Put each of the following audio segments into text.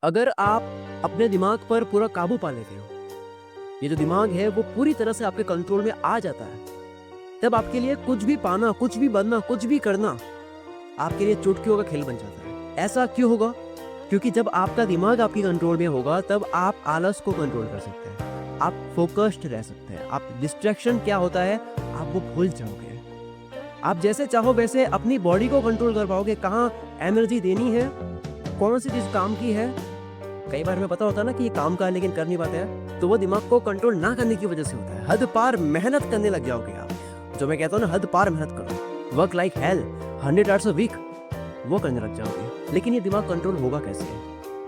अगर आप अपने दिमाग पर पूरा काबू पा लेते हो, ये जो दिमाग है वो पूरी तरह से आपके कंट्रोल में आ जाता है, तब आपके लिए कुछ भी पाना, कुछ भी बनना, कुछ भी करना आपके लिए चुटकियों का खेल बन जाता है। ऐसा क्यों होगा? क्योंकि जब आपका दिमाग आपके कंट्रोल में होगा तब आप आलस को कंट्रोल कर सकते हैं, आप फोकस्ड रह सकते हैं, आप डिस्ट्रैक्शन क्या होता है आप वो भूल जाओगे। आप जैसे चाहो वैसे अपनी बॉडी को कंट्रोल कर पाओगे, कहाँ एनर्जी देनी है, कौन सी चीज़ काम की है। कई बार हमें पता होता है ना कि ये काम का है लेकिन कर नहीं पाते हैं, तो वो दिमाग को कंट्रोल ना करने की वजह से होता है। हद पार मेहनत करने लग जाओगे आप, जो मैं कहता हूँ ना, हद पार मेहनत करो, work like hell, 100 hours a week, वो करने लग जाओगे। लेकिन ये दिमाग कंट्रोल होगा कैसे?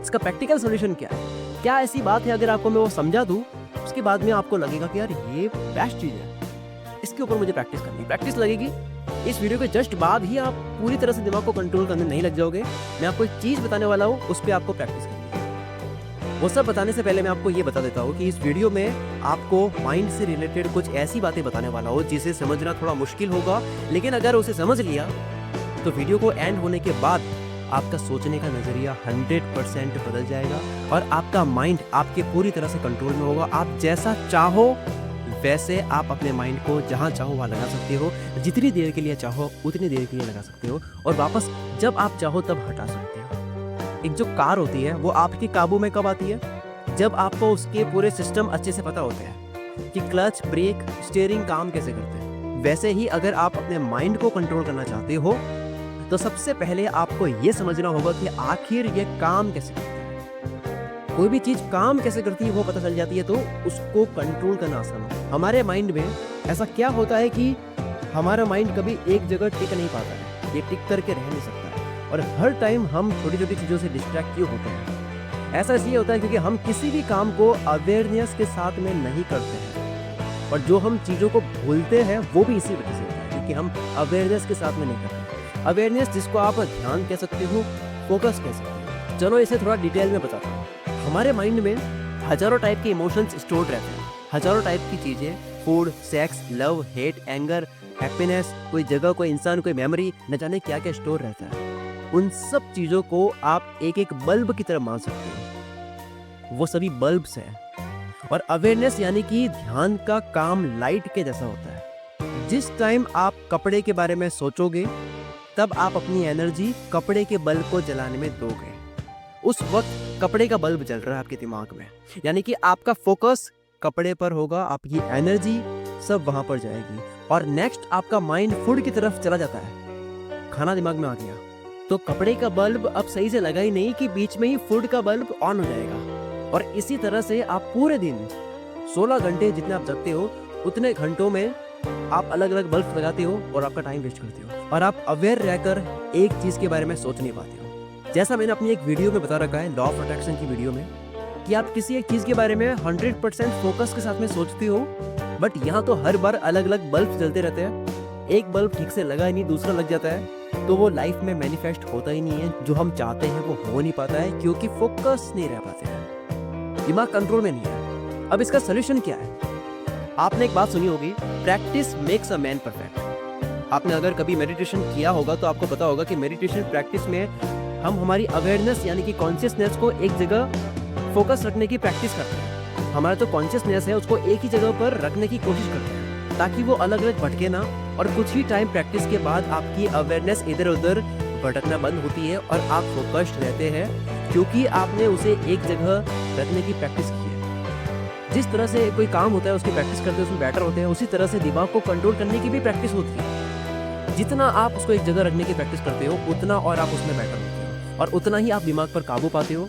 इसका प्रैक्टिकल सोल्यूशन क्या है? क्या ऐसी बात है अगर आपको मैं वो समझा दूँ, उसके बाद में आपको लगेगा कि यार ये बेस्ट चीज़ है, इसके ऊपर मुझे प्रैक्टिस करनी, प्रैक्टिस लगेगी। इस वीडियो के जस्ट बाद ही आप पूरी तरह से दिमाग को कंट्रोल करने नहीं लग जाओगे। मैं आपको एक चीज़ बताने वाला हूँ, उस पर आपको प्रैक्टिस करनी है। वो सब बताने से पहले मैं आपको ये बता देता हूँ कि इस वीडियो में आपको माइंड से रिलेटेड कुछ ऐसी बातें बताने वाला हूँ जिसे समझना थोड़ा मुश्किल होगा, लेकिन अगर उसे समझ लिया तो वीडियो को एंड होने के बाद आपका सोचने का नज़रिया 100% बदल जाएगा और आपका माइंड आपके पूरी तरह से कंट्रोल में होगा। आप जैसा चाहो वैसे आप अपने माइंड को जहाँ चाहो वहाँ लगा सकते हो, जितनी देर के लिए चाहो उतनी देर के लिए लगा सकते हो, और वापस जब आप चाहो तब हटा सकते हो। एक जो कार होती है वो आपके काबू में कब आती है? जब आपको उसके पूरे सिस्टम अच्छे से पता होते हैं कि क्लच, ब्रेक, स्टीयरिंग काम कैसे करते हैं। वैसे ही अगर आप अपने माइंड को कंट्रोल करना चाहते हो तो सबसे पहले आपको ये समझना होगा कि आखिर ये काम कैसे करता है। कोई भी चीज़ काम कैसे करती है वो पता चल जाती है तो उसको कंट्रोल करना आसान है। हमारे माइंड में ऐसा क्या होता है कि हमारा माइंड कभी एक जगह टिक नहीं पाता है, ये टिक करके रह नहीं सकता है, और हर टाइम हम छोटी छोटी चीज़ों से डिस्ट्रैक्ट क्यों होते हैं? ऐसा इसलिए होता है क्योंकि हम किसी भी काम को अवेयरनेस के साथ में नहीं करते हैं, और जो हम चीज़ों को भूलते हैं वो भी इसी वजह से होता है क्योंकि हम अवेयरनेस के साथ में नहीं करते। अवेयरनेस जिसको आप ध्यान कह सकते हो, फोकस कह सकते हो। चलो इसे थोड़ा डिटेल में बताता हूँ। हमारे माइंड में हजारों टाइप के इमोशंस स्टोर्ड रहते हैं, हजारों टाइप की चीज़ें, food, sex, love, hate, anger, happiness, कोई जगह, कोई इंसान, कोई मेमोरी, न जाने क्या क्या स्टोर रहता है। उन सब चीज़ों को आप एक एक बल्ब की तरह मान सकते हो, वो सभी बल्ब्स हैं। और अवेयरनेस यानी कि ध्यान का काम लाइट के जैसा होता है। जिस टाइम आप कपड़े के बारे में सोचोगे तब आप अपनी एनर्जी कपड़े के बल्ब को जलाने में दोगे। उस वक्त कपड़े का बल्ब जल रहा है आपके दिमाग में, यानी कि आपका फोकस कपड़े पर होगा, आपकी एनर्जी सब वहां पर जाएगी। और नेक्स्ट आपका माइंड फूड की तरफ चला जाता है, खाना दिमाग में आ गया तो कपड़े का बल्ब अब सही से लगा ही नहीं कि बीच में ही फूड का बल्ब ऑन हो जाएगा। और इसी तरह से आप पूरे दिन 16 घंटे जितने आप जगते हो उतने घंटों में आप अलग अलग बल्ब लगाते हो और आपका टाइम वेस्ट करते हो, और आप अवेयर रहकर एक चीज़ के बारे में सोच नहीं पाते हो। जैसा मैंने अपनी एक वीडियो में बता रखा है, लॉ ऑफ अट्रैक्शन की वीडियो में, कि आप किसी एक चीज़ के बारे में 100% फोकस के साथ में सोचते हो, बट यहाँ तो हर बार अलग अलग बल्ब जलते रहते हैं। एक बल्ब ठीक से लगा ही नहीं, दूसरा लग जाता है, तो वो लाइफ में मैनिफेस्ट होता ही नहीं है। जो हम चाहते हैं वो हो नहीं पाता है क्योंकि फोकस नहीं रह पाते हैं, दिमाग कंट्रोल में नहीं है। अब इसका सोल्यूशन क्या है? आपने एक बात सुनी होगी, practice makes a man perfect. आपने अगर कभी मेडिटेशन किया होगा तो आपको पता होगा कि मेडिटेशन प्रैक्टिस में हम हमारी अवेयरनेस यानी कि कॉन्शियसनेस को एक जगह फोकस रखने की प्रैक्टिस करते हैं। हमारा जो कॉन्शियसनेस है उसको एक ही जगह पर रखने की कोशिश करते हैं ताकि वो अलग अलग भटके ना, और कुछ ही टाइम प्रैक्टिस के बाद आपकी अवेयरनेस इधर उधर भटकना बंद होती है और आप फोकस्ड रहते हैं क्योंकि आपने उसे एक जगह रखने की प्रैक्टिस की है। जिस तरह से कोई काम होता है उसकी प्रैक्टिस करते हैं उसमें बेटर होते हैं, उसी तरह से दिमाग को कंट्रोल करने की भी प्रैक्टिस होती है। जितना आप उसको एक जगह रखने की प्रैक्टिस करते हो उतना और आप उसमें बेटर होते हो और उतना ही आप दिमाग पर काबू पाते हो।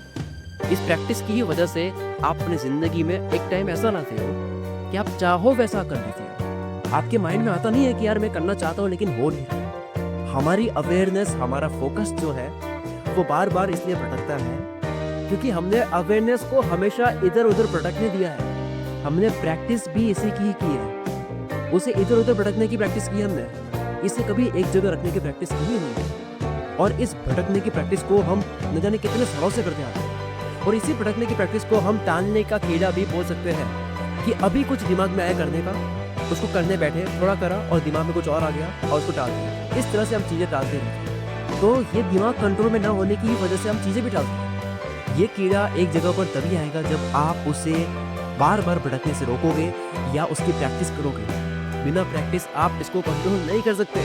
इस प्रैक्टिस की ही वजह से आप अपनी ज़िंदगी में एक टाइम ऐसा लाते हो कि आप चाहो वैसा कर लेते हो। आपके माइंड में आता नहीं है कि यार मैं करना चाहता हूँ लेकिन हो नहीं रहा। हमारी अवेयरनेस, हमारा फोकस जो है वो बार बार इसलिए भटकता है क्योंकि हमने अवेयरनेस को हमेशा इधर उधर भटकने दिया है। हमने प्रैक्टिस भी इसी की है, उसे इधर उधर भटकने की प्रैक्टिस की हमने, इसे कभी एक जगह रखने की प्रैक्टिस की नहीं। और इस भटकने की प्रैक्टिस को हम न जाने कितने सालों से करते आते हैं, और इसी भटकने की प्रैक्टिस को हम टालने का कीड़ा भी बोल सकते हैं कि अभी कुछ दिमाग में आया करने का, उसको करने बैठे, थोड़ा करा और दिमाग में कुछ और आ गया और उसको टाल दिया। इस तरह से हम चीज़ें टालते रहते हैं। तो ये दिमाग कंट्रोल में ना होने की वजह से हम चीज़ें भी टालते हैं। ये कीड़ा एक जगह पर तभी आएगा जब आप उसे बार बार भटकने से रोकोगे या उसकी प्रैक्टिस करोगे। बिना प्रैक्टिस आप इसको कंट्रोल नहीं कर सकते।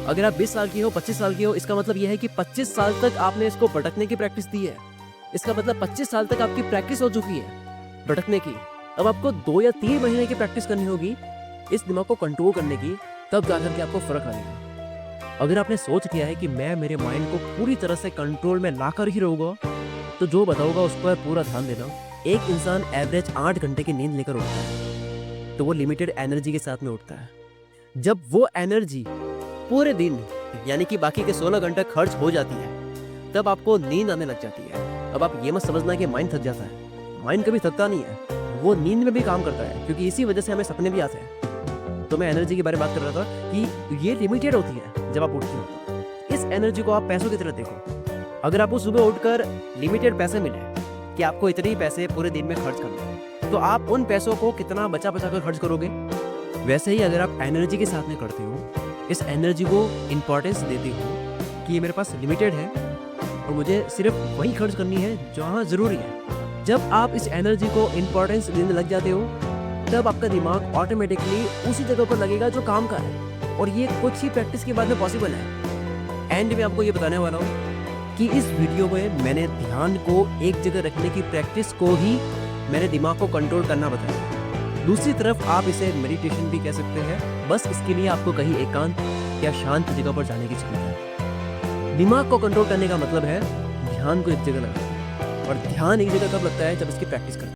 अगर आप 20 साल की हो, 25 साल की हो, इसका मतलब यह है कि 25 साल तक आपने इसको भटकने की प्रैक्टिस दी है। इसका मतलब 25 साल तक आपकी प्रैक्टिस हो चुकी है भटकने की। अब आपको 2 या 3 महीने की प्रैक्टिस करनी होगी इस दिमाग को कंट्रोल करने की, तब जाकर के आपको फर्क लगेगा। अगर आपने सोच लिया है कि मैं मेरे माइंड को पूरी तरह से कंट्रोल में लाकर ही रहूँगा, तो जो बताऊंगा उस पर पूरा ध्यान देना। एक इंसान एवरेज 8 घंटे की नींद लेकर उठता है, तो वो लिमिटेड एनर्जी के साथ में उठता है। जब वो एनर्जी पूरे दिन यानी कि बाकी के 16 घंटे खर्च हो जाती है, तब आपको नींद आने लग जाती है। अब आप ये मत समझना कि माइंड थक जाता है, माइंड कभी थकता नहीं है, वो नींद में भी काम करता है, क्योंकि इसी वजह से हमें सपने भी आते हैं। तो मैं एनर्जी के बारे में बात कर रहा था कि ये लिमिटेड होती है जब आप उठते हो। इस एनर्जी को आप पैसों की तरह देखो। अगर आपको सुबह उठकर लिमिटेड पैसे मिले कि आपको इतने ही पैसे पूरे दिन में खर्च करने हैं, तो आप उन पैसों को कितना बचा बचा कर खर्च करोगे। वैसे ही अगर आप एनर्जी के साथ में करते हो, इस एनर्जी को इम्पोर्टेंस देते हो कि ये मेरे पास लिमिटेड है और मुझे सिर्फ वही खर्च करनी है जहाँ ज़रूरी है। जब आप इस एनर्जी को इम्पोर्टेंस देने लग जाते हो, तब आपका दिमाग ऑटोमेटिकली उसी जगह पर लगेगा जो काम का है, और ये कुछ ही प्रैक्टिस के बाद में पॉसिबल है। एंड में आपको ये बताने वाला हूँ कि इस वीडियो में मैंने ध्यान को एक जगह रखने की प्रैक्टिस को ही मैंने दिमाग को कंट्रोल करना बताया। दूसरी तरफ आप इसे मेडिटेशन भी कह सकते हैं। बस इसके लिए आपको कहीं एकांत या शांत जगह पर जाने की जरूरत है। दिमाग को कंट्रोल करने का मतलब है ध्यान को एक जगह लगाना, और ध्यान एक जगह कब लगता है जब इसकी प्रैक्टिस करते हैं।